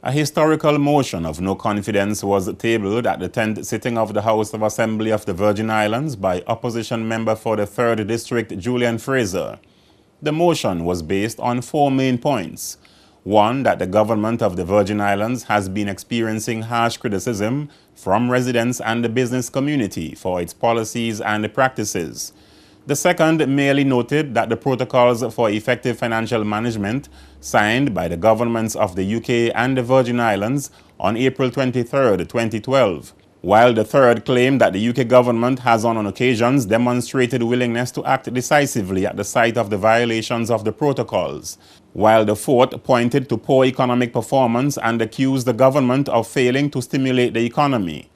A historical motion of no confidence was tabled at the 10th sitting of the House of Assembly of the Virgin Islands by opposition member for the 3rd District, Julian Fraser. The motion was based on 4 main points. One, that the government of the Virgin Islands has been experiencing harsh criticism from residents and the business community for its policies and practices. The second merely noted that the protocols for effective financial management signed by the governments of the UK and the Virgin Islands on April 23, 2012, while the third claimed that the UK government has on occasions demonstrated willingness to act decisively at the site of the violations of the protocols, while the fourth pointed to poor economic performance and accused the government of failing to stimulate the economy.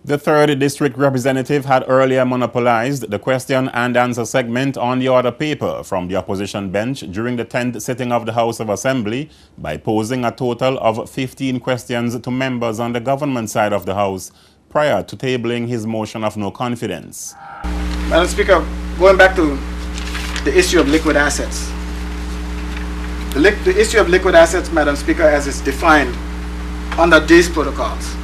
The 3rd District representative had earlier monopolized the question and answer segment on the order paper from the opposition bench during the 10th sitting of the House of Assembly by posing a total of 15 questions to members on the government side of the House prior to tabling his motion of no confidence. Madam Speaker, going back to the issue of liquid assets. The issue of liquid assets, Madam Speaker, as it's defined under these protocols,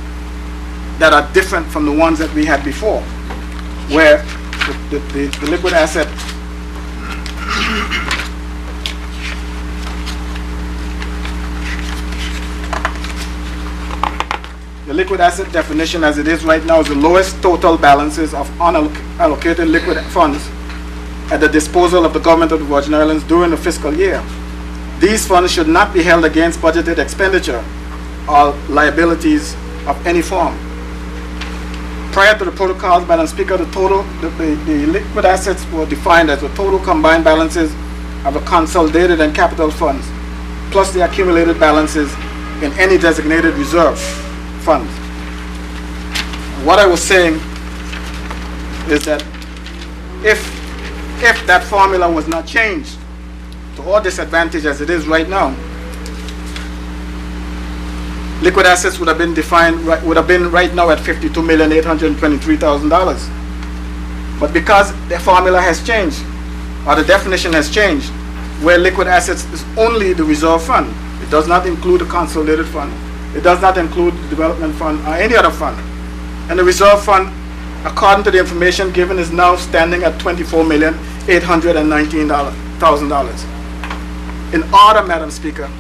that are different from the ones that we had before, where the liquid asset definition as it is right now is the lowest total balances of unallocated liquid funds at the disposal of the government of the Virgin Islands during the fiscal year. These funds should not be held against budgeted expenditure or liabilities of any form. Prior to the protocols, Madam Speaker, the liquid assets were defined as the total combined balances of the consolidated and capital funds, plus the accumulated balances in any designated reserve funds. What I was saying is that if that formula was not changed to our disadvantage as it is right now, liquid assets would have been right now at $52,823,000. But because the formula has changed, or the definition has changed, where liquid assets is only the reserve fund, it does not include the consolidated fund, it does not include the development fund or any other fund. And the reserve fund, according to the information given, is now standing at $24,819,000. In order, Madam Speaker,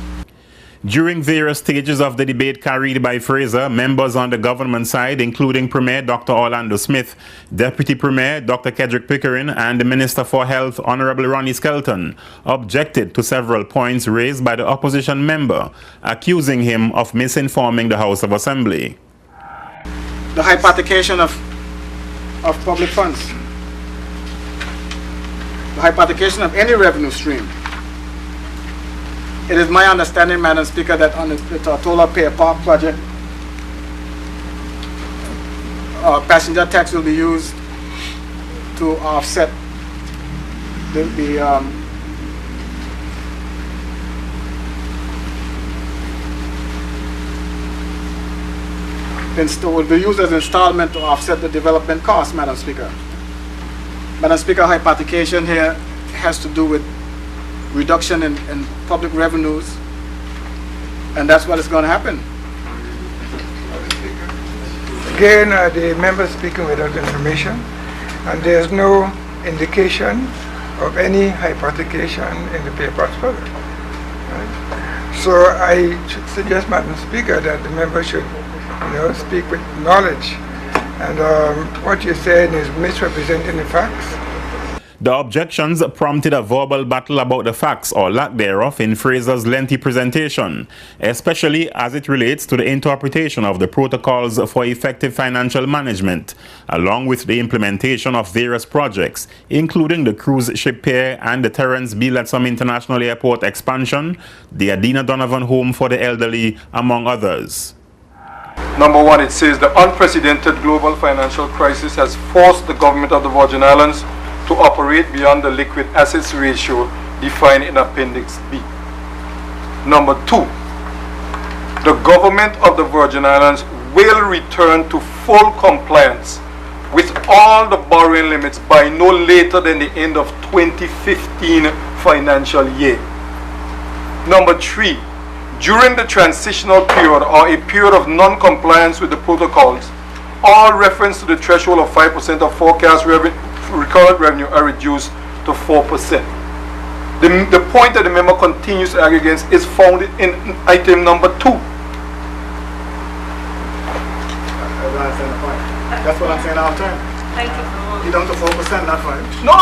during various stages of the debate carried by Fraser, members on the government side, including Premier Dr. Orlando Smith, Deputy Premier Dr. Kedrick Pickering, and the Minister for Health, Honorable Ronnie Skelton, objected to several points raised by the opposition member, accusing him of misinforming the House of Assembly. The hypothecation of public funds, the hypothecation of any revenue stream. It is my understanding, Madam Speaker, that on the Tortola Pier Park project, passenger tax will be used to offset the will be used as installment to offset the development costs, Madam Speaker. Madam Speaker, hypothecation here has to do with reduction in public revenues, and that's what is going to happen. Again, the member speaking without information, and there's no indication of any hypothecation in the paper's further. Right? So I should suggest, Madam Speaker, that the member should, speak with knowledge, and what you're saying is misrepresenting the facts. The objections prompted a verbal battle about the facts or lack thereof in Fraser's lengthy presentation, especially as it relates to the interpretation of the protocols for effective financial management, along with the implementation of various projects, including the cruise ship pier and the Terence B. Lettsome International Airport expansion, the Adina Donovan Home for the Elderly, among others. Number one, it says the unprecedented global financial crisis has forced the government of the Virgin Islands to operate beyond the liquid assets ratio defined in Appendix B. Number two, the government of the Virgin Islands will return to full compliance with all the borrowing limits by no later than the end of 2015 financial year. Number three, during the transitional period or a period of non-compliance with the protocols, all reference to the threshold of 5% of forecast recurrent revenue are reduced to 4%. The point that the member continues to argue against is found in item number 2. That's what I'm saying all the time. Thank you. You're down to 4%, not 5%. No.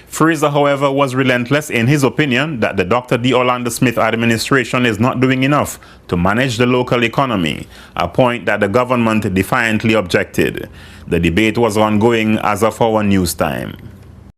Fraser, however, was relentless in his opinion that the Dr. D. Orlando Smith administration is not doing enough to manage the local economy, a point that the government defiantly objected. The debate was ongoing as of our news time.